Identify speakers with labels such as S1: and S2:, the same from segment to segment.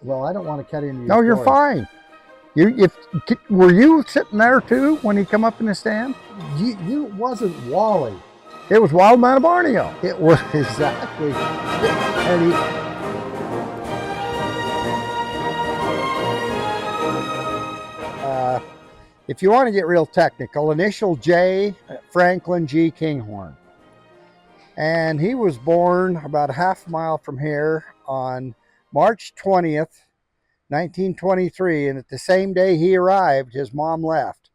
S1: Well, I don't want to cut into your
S2: No, you're
S1: story.
S2: fine. Were you sitting there too when he come up in the stand?
S1: You wasn't Wally.
S2: It was Wild Man of Borneo.
S1: It was exactly. And he,
S2: if you want to get real technical, initial J, Franklin G. Kinghorn. And he was born about a half mile from here on March 20th, 1923. And at the same day he arrived, his mom left.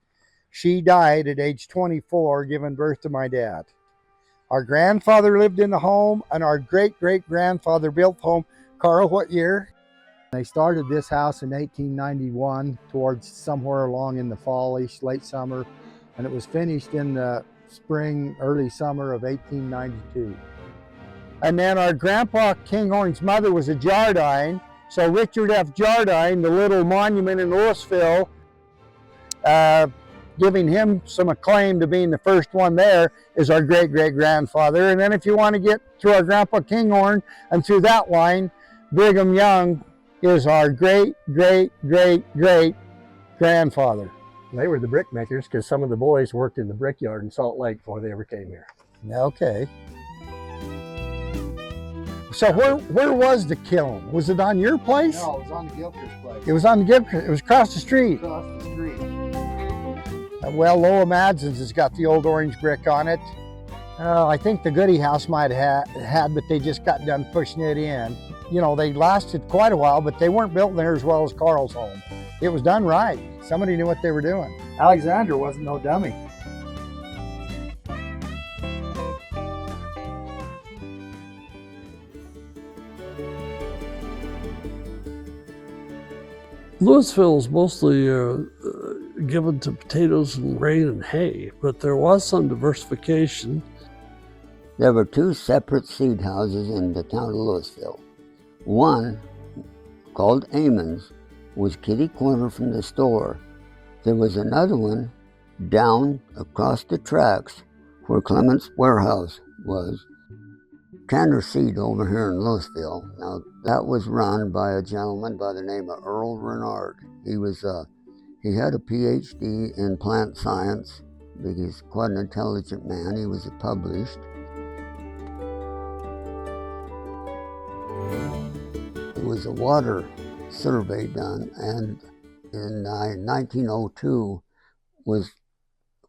S2: She died at age 24, giving birth to my dad. Our grandfather lived in the home, and our great-great-grandfather built the home. Karl, what year?
S1: They started this house in 1891, towards somewhere along in the fallish, late summer, and it was finished in the spring, early summer of 1892.
S2: And then our grandpa Kinghorn's mother was a Jardine, so Richard F. Jardine, the little monument in Louisville, giving him some acclaim to being the first one there, is our great-great-grandfather. And then if you want to get through our grandpa Kinghorn and through that line, Brigham Young is our great-great-great-great-grandfather.
S3: They were the brick makers because some of the boys worked in the brickyard in Salt Lake before they ever came here.
S2: Okay. So where was the kiln? Was it on your place?
S1: No, it was on the Gilchrist place.
S2: It was on the Gilchrist. It was across the street.
S1: Across the street.
S2: Well, Loa Madsen's has got the old orange brick on it. I think the Goody House might have had, but they just got done pushing it in. You know, they lasted quite a while, but they weren't built there as well as Karl's home. It was done right. Somebody knew what they were doing.
S1: Alexander wasn't no dummy.
S4: Louisville's mostly given to potatoes and grain and hay, but there was some diversification.
S5: There were two separate seed houses in the town of Louisville. One, called Amon's, was kitty corner from the store. There was another one down across the tracks where Clement's warehouse was. Tanner Seed over here in Louisville. Now that was run by a gentleman by the name of Earl Renard. He had a PhD in plant science. He's quite an intelligent man. He was published. There was a water survey done, and in 1902 was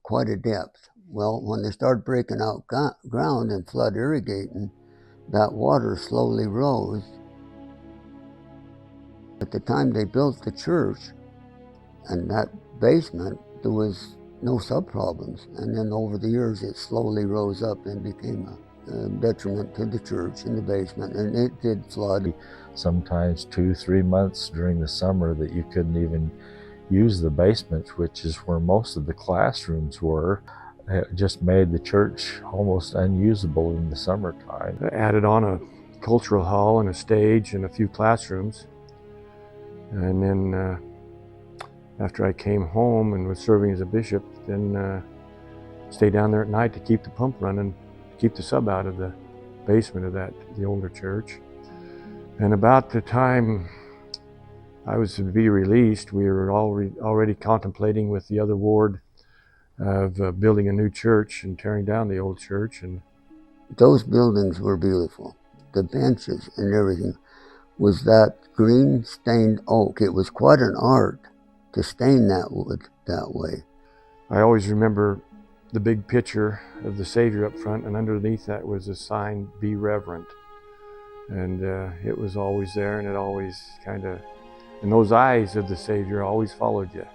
S5: quite a depth. Well, when they started breaking out ground and flood irrigating, that water slowly rose. At the time they built the church and that basement, there was no sub-problems. And then over the years, it slowly rose up and became a detriment to the church in the basement, and it did flood.
S6: Sometimes 2-3 months during the summer that you couldn't even use the basement, which is where most of the classrooms were. It just made the church almost unusable in the summertime.
S3: I added on a cultural hall and a stage and a few classrooms. And then after I came home and was serving as a bishop, then stayed down there at night to keep the pump running, keep the sub out of the basement of the older church. And about the time I was to be released, we were already contemplating with the other ward of building a new church and tearing down the old church. And
S5: those buildings were beautiful. The benches and everything was that green stained oak. It was quite an art to stain that wood that way.
S3: I always remember the big picture of the Savior up front, and underneath that was a sign, "Be Reverent." And it was always there, and it always kind of, and those eyes of the Savior always followed you.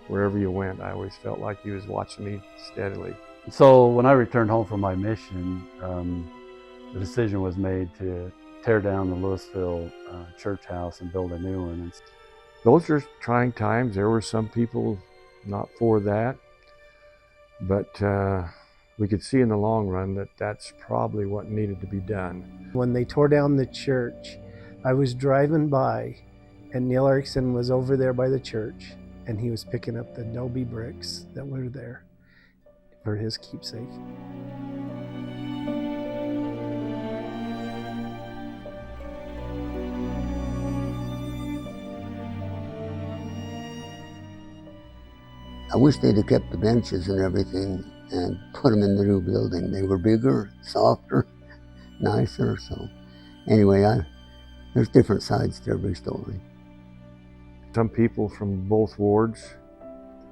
S3: Wherever you went, I always felt like he was watching me steadily.
S7: So when I returned home from my mission, the decision was made to tear down the Louisville church house and build a new one.
S3: Those are trying times. There were some people not for that, but we could see in the long run that that's probably what needed to be done.
S8: When they tore down the church, I was driving by, and Neil Erickson was over there by the church, and he was picking up the adobe bricks that were there for his keepsake.
S5: I wish they'd have kept the benches and everything and put them in the new building. They were bigger, softer, nicer. So anyway, there's different sides to every story.
S3: Some people from both wards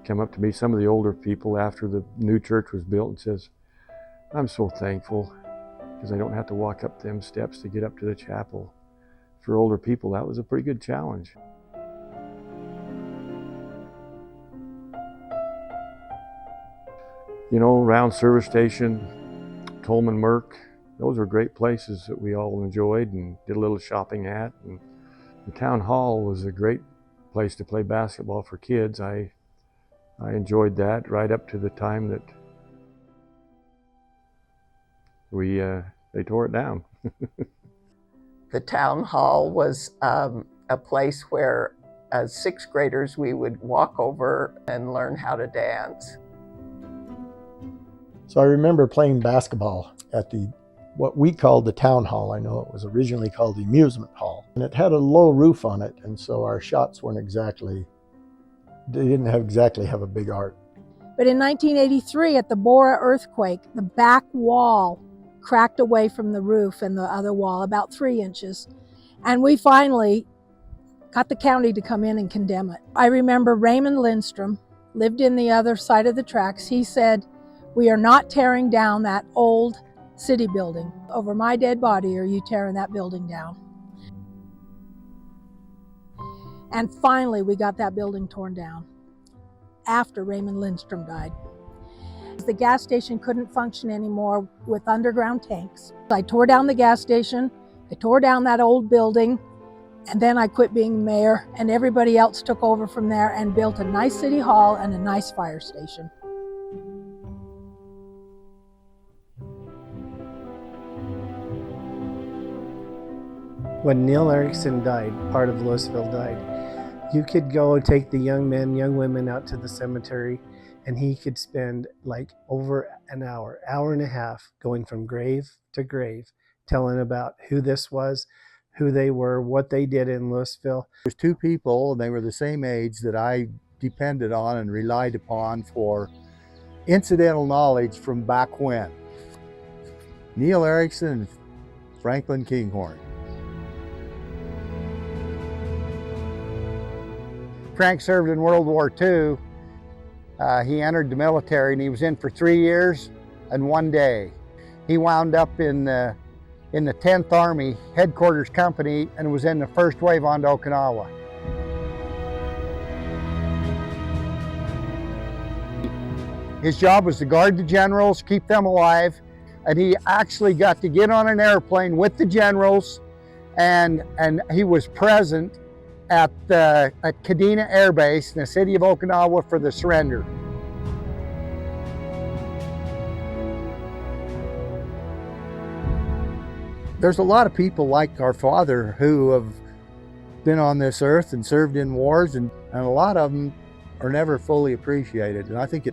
S3: came up to me, some of the older people, after the new church was built, and says, "I'm so thankful because I don't have to walk up them steps to get up to the chapel." For older people, that was a pretty good challenge. You know, Round Service Station, Tolman Merck, those were great places that we all enjoyed and did a little shopping at. And the town hall was a great place to play basketball for kids. I enjoyed that right up to the time that they tore it down.
S9: The town hall was a place where as sixth graders we would walk over and learn how to dance.
S2: So I remember playing basketball at what we called the town hall. I know it was originally called the amusement hall. And it had a low roof on it, and so our shots weren't exactly, they didn't exactly have a big arc.
S10: But in 1983, at the Bora earthquake, the back wall cracked away from the roof and the other wall about 3 inches. And we finally got the county to come in and condemn it. I remember Raymond Lindstrom lived in the other side of the tracks. He said, "We are not tearing down that old city building. Over my dead body are you tearing that building down?" And finally, we got that building torn down after Raymond Lindstrom died. The gas station couldn't function anymore with underground tanks. I tore down the gas station, I tore down that old building, and then I quit being mayor, and everybody else took over from there and built a nice city hall and a nice fire station.
S8: When Neil Erickson died, part of Louisville died, you could go and take the young men, young women out to the cemetery, and he could spend like over an hour and a half going from grave to grave, telling about who this was, who they were, what they did in Louisville.
S1: There's 2 people, and they were the same age, that I depended on and relied upon for incidental knowledge from back when. Neil Erickson and Franklin Kinghorn.
S2: Frank served in World War II. He entered the military, and he was in for 3 years and 1 day. He wound up in the 10th Army Headquarters Company and was in the first wave on to Okinawa. His job was to guard the generals, keep them alive, and he actually got to get on an airplane with the generals, and he was present at Kadena Air Base in the city of Okinawa for the surrender.
S1: There's a lot of people like our father who have been on this earth and served in wars, and a lot of them are never fully appreciated. And I think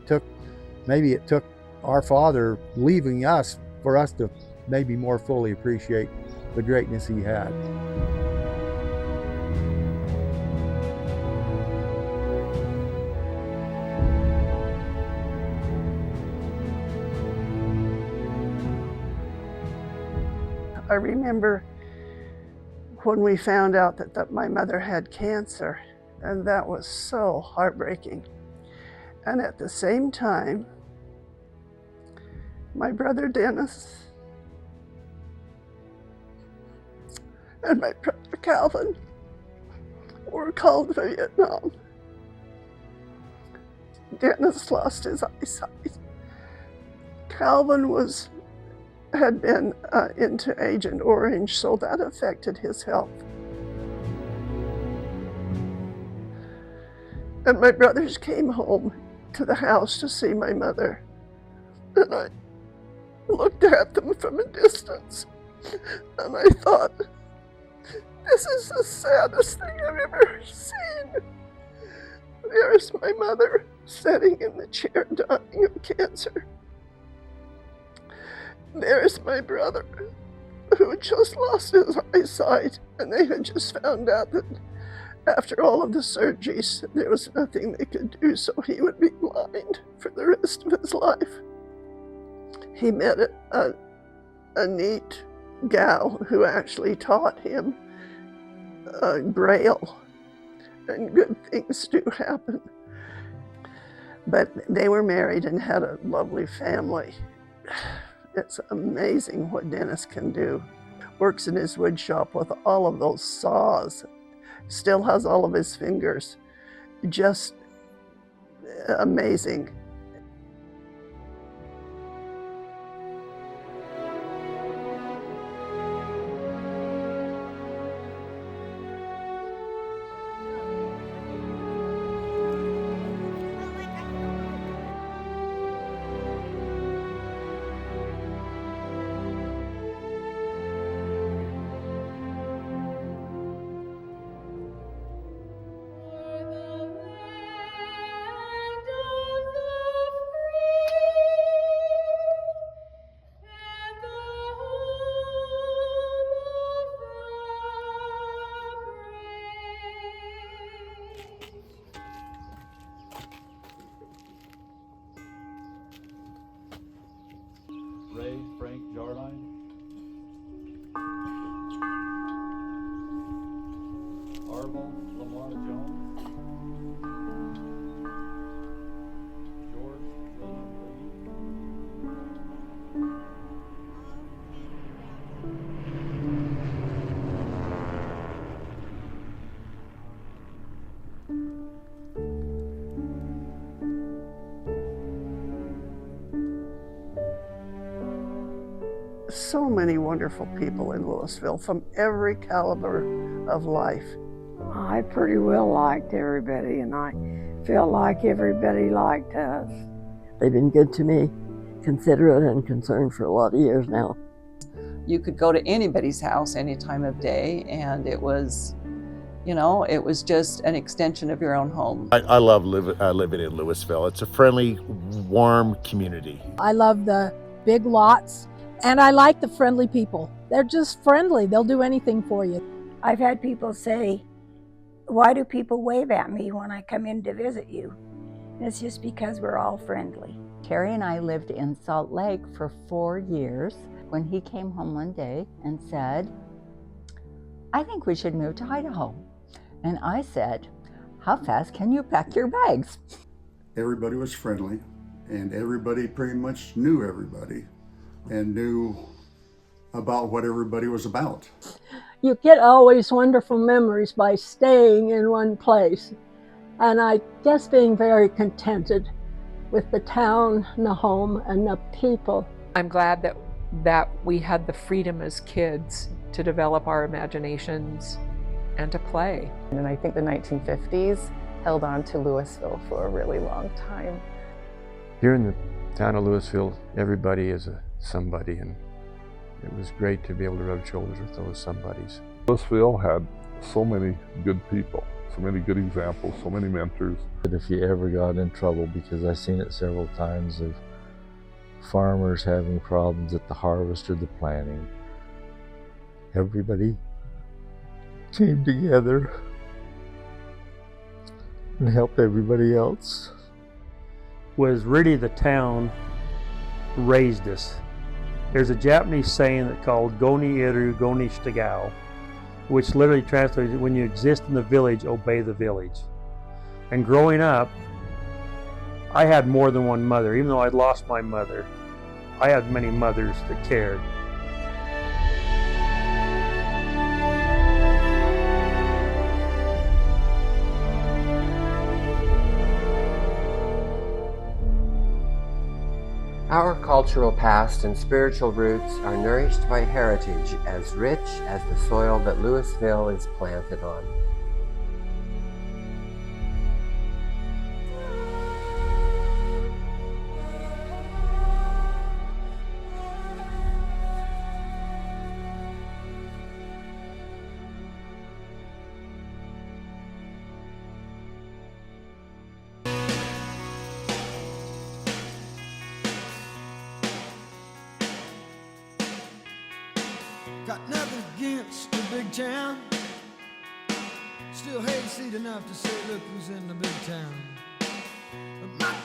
S1: maybe it took our father leaving us for us to maybe more fully appreciate the greatness he had.
S11: I remember when we found out that my mother had cancer, and that was so heartbreaking. And at the same time, my brother Dennis and my brother Calvin were called to Vietnam. Dennis lost his eyesight. Calvin had been into Agent Orange, so that affected his health. And my brothers came home to the house to see my mother, and I looked at them from a distance, and I thought, this is the saddest thing I've ever seen. There's my mother sitting in the chair dying of cancer. There's my brother, who had just lost his eyesight, and they had just found out that After all of the surgeries, there was nothing they could do, so he would be blind for the rest of his life. He met a neat gal who actually taught him Braille, and good things do happen. But they were married and had a lovely family. It's amazing what Dennis can do. Works in his wood shop with all of those saws. Still has all of his fingers. Just amazing.
S12: Frank Jarline. Arvel Lamar Jones. George William
S11: So many wonderful people in Louisville from every caliber of life.
S13: I pretty well liked everybody, and I felt like everybody liked us.
S14: They've been good to me, considerate and concerned for a lot of years now.
S15: You could go to anybody's house any time of day, and it was, you know, it was just an extension of your own home.
S16: I love living in Louisville. It's a friendly, warm community.
S10: I love the big lots, and I like the friendly people. They're just friendly. They'll do anything for you.
S13: I've had people say, why do people wave at me when I come in to visit you? And it's just because we're all friendly.
S17: Terry and I lived in Salt Lake for 4 years when he came home one day and said, I think we should move to Idaho. And I said, how fast can you pack your bags?
S18: Everybody was friendly, and everybody pretty much knew everybody and knew about what everybody was about.
S19: You get always wonderful memories by staying in one place. And I guess being very contented with the town and the home and the people.
S20: I'm glad that we had the freedom as kids to develop our imaginations and to play.
S9: And I think the 1950s held on to Louisville for a really long time.
S3: Here in the town of Louisville, everybody is a somebody, and it was great to be able to rub shoulders with those somebodies.
S21: Louisville had so many good people, so many good examples, so many mentors.
S6: But if you ever got in trouble, because I've seen it several times of farmers having problems at the harvest or the planting, everybody came together and helped everybody else.
S22: Was really the town raised us. There's a Japanese saying that called Goni Iru Goni Shitagao, which literally translates, when you exist in the village, obey the village. And growing up, I had more than one mother. Even though I'd lost my mother, I had many mothers that cared.
S23: Our cultural past and spiritual roots are nourished by heritage as rich as the soil that Louisville is planted on.
S24: Got nothing against the big town.
S4: Still hayseed enough to say, look who's in the big town. But my